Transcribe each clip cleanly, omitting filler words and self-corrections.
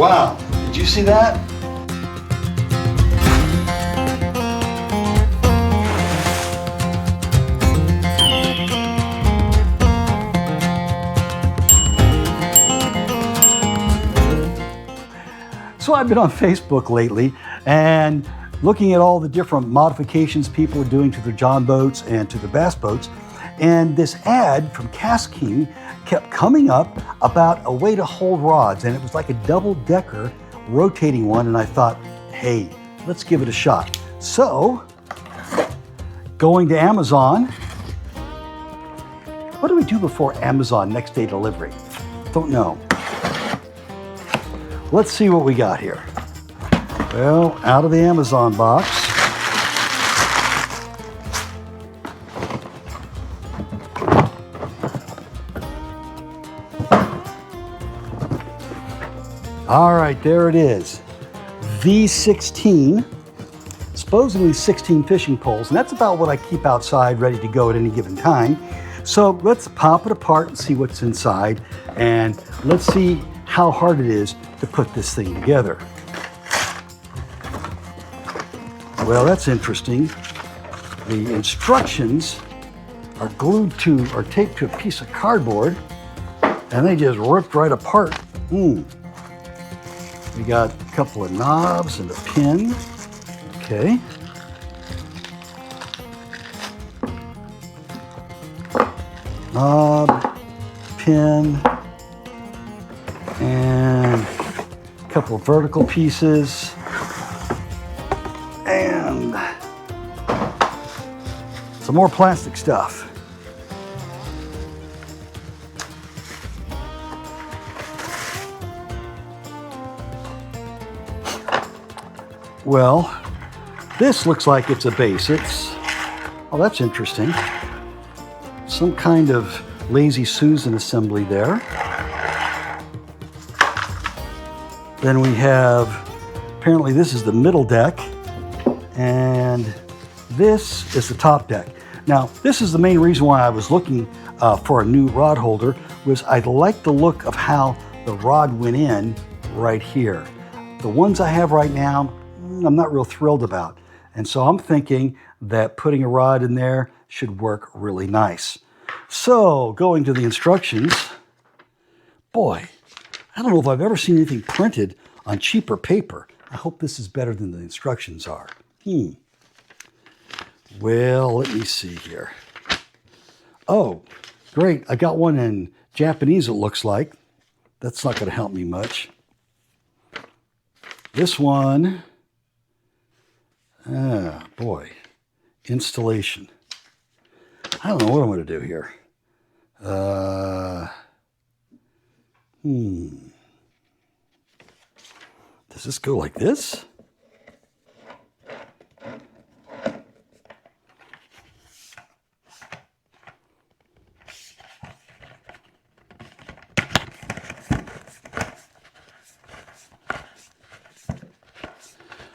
Wow, did you see that? So I've been on Facebook lately and looking at all the different modifications people are doing to their John boats and to their bass boats. And this ad from KastKing kept coming up about a way to hold rods. And it was like a double-decker rotating one. And I thought, hey, let's give it a shot. So going to Amazon. What do we do before Amazon next day delivery? Don't know. Let's see what we got here. Well, out of the Amazon box. All right, there it is. V16, supposedly 16 fishing poles, and that's about what I keep outside ready to go at any given time. So let's pop it apart and see what's inside, and let's see how hard it is to put this thing together. Well, that's interesting. The instructions are glued to or taped to a piece of cardboard, and they just ripped right apart. We got a couple of knobs and a pin. Okay. Knob, pin, and a couple of vertical pieces, and some more plastic stuff. Well, this looks like it's a base. Oh, that's interesting. Some kind of Lazy Susan assembly there. Then we have, apparently this is the middle deck, and this is the top deck. Now, this is the main reason why I was looking for a new rod holder, was I like the look of how the rod went in right here. The ones I have right now, I'm not real thrilled about. And so I'm thinking that putting a rod in there should work really nice. So going to the instructions, boy, I don't know if I've ever seen anything printed on cheaper paper. I hope this is better than the instructions are. Well, let me see here. Oh, great. I got one in Japanese, it looks like. That's not going to help me much. This one, boy, installation. I don't know what I'm going to do here. Does this go like this?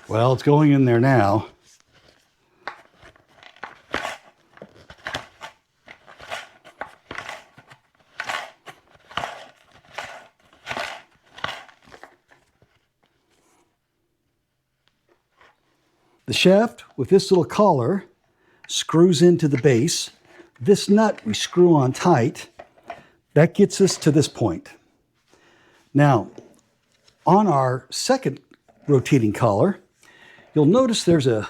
Well, it's going in there now. The shaft with this little collar screws into the base. This nut we screw on tight. That gets us to this point. Now, on our second rotating collar, you'll notice there's a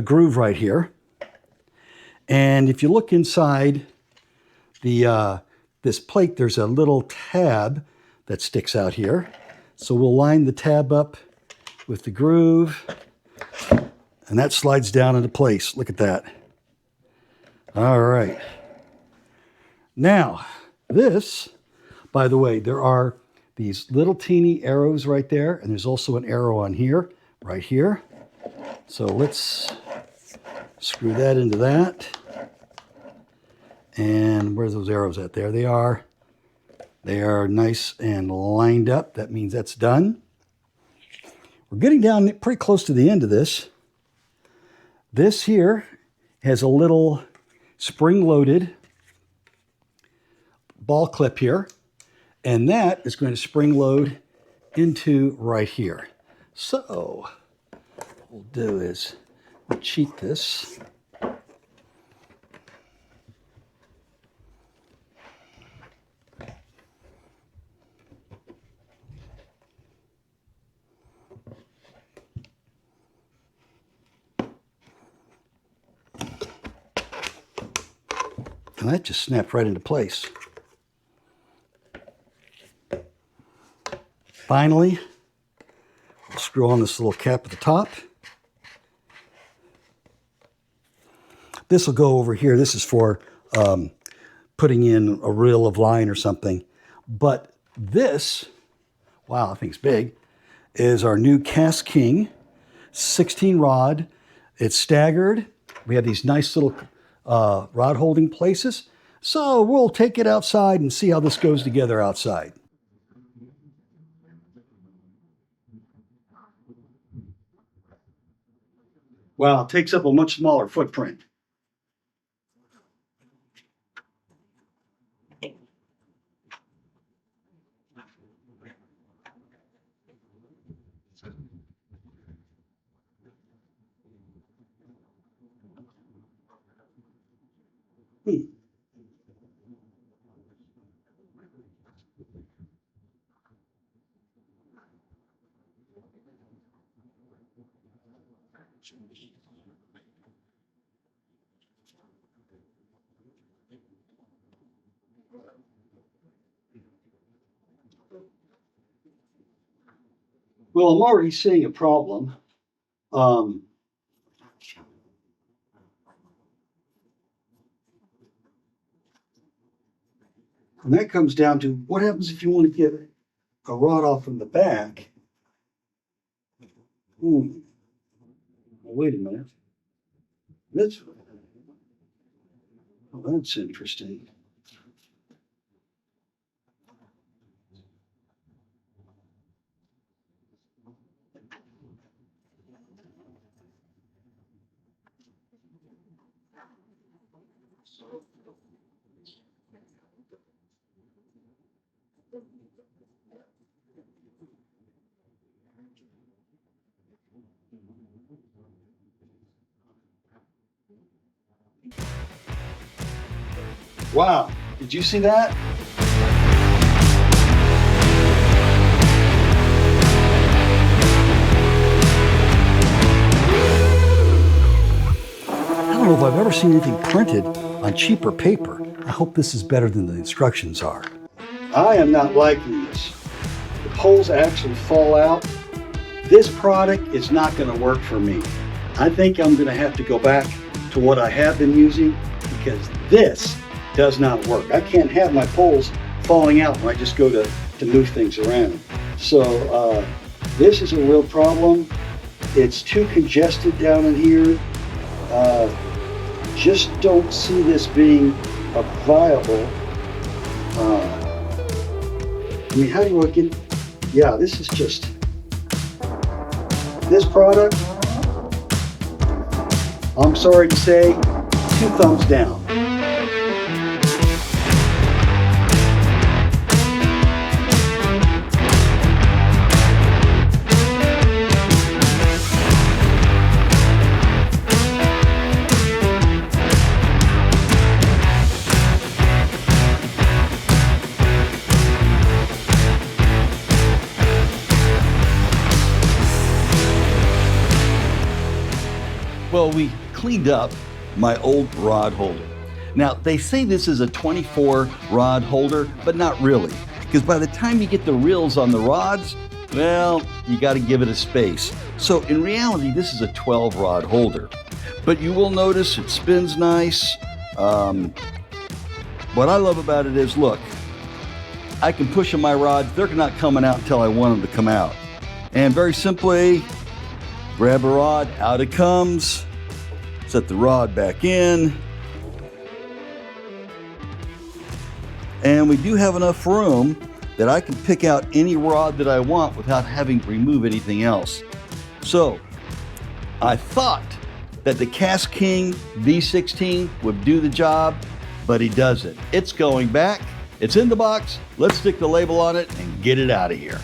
groove right here. And if you look inside this plate, there's a little tab that sticks out here. So we'll line the tab up with the groove, and that slides down into place. Look at that. All right. Now, this, by the way, there are these little teeny arrows right there, and there's also an arrow on here, right here. So let's screw that into that. And where's those arrows at? There they are. They are nice and lined up. That means that's done. We're getting down pretty close to the end of this. This here has a little spring-loaded ball clip here, and that is going to spring load into right here. So what we'll do is we'll cheat this. And that just snapped right into place. Finally, we'll screw on this little cap at the top. This will go over here. This is for putting in a reel of line or something. But this, wow, I think it's big, is our new KastKing 16 rod. It's staggered. We have these nice little rod holding places. So we'll take it outside and see how this goes together outside. Wow, it takes up a much smaller footprint. Well, I'm already seeing a problem. And that comes down to what happens if you want to get a rod off from the back. Well, wait a minute. That's interesting. Wow, did you see that? I don't know if I've ever seen anything printed on cheaper paper. I hope this is better than the instructions are. I am not liking this. The poles actually fall out. This product is not going to work for me. I think I'm going to have to go back to what I have been using because this does not work. I can't have my poles falling out when I just go to move things around. So this is a real problem. It's too congested down in here. Just don't see this being a viable, I mean, how do I get, yeah, this is just, this product, I'm sorry to say, 2 thumbs down. Well, we cleaned up my old rod holder. Now, they say this is a 24 rod holder, but not really, because by the time you get the reels on the rods, well, you got to give it a space. So in reality, this is a 12 rod holder, but you will notice it spins nice. What I love about it is, look, I can push on my rods. They're not coming out until I want them to come out. And very simply, grab a rod, out it comes, set the rod back in, and we do have enough room that I can pick out any rod that I want without having to remove anything else. So I thought that the KastKing V16 would do the job, but he doesn't. It's going back, it's in the box, let's stick the label on it and get it out of here.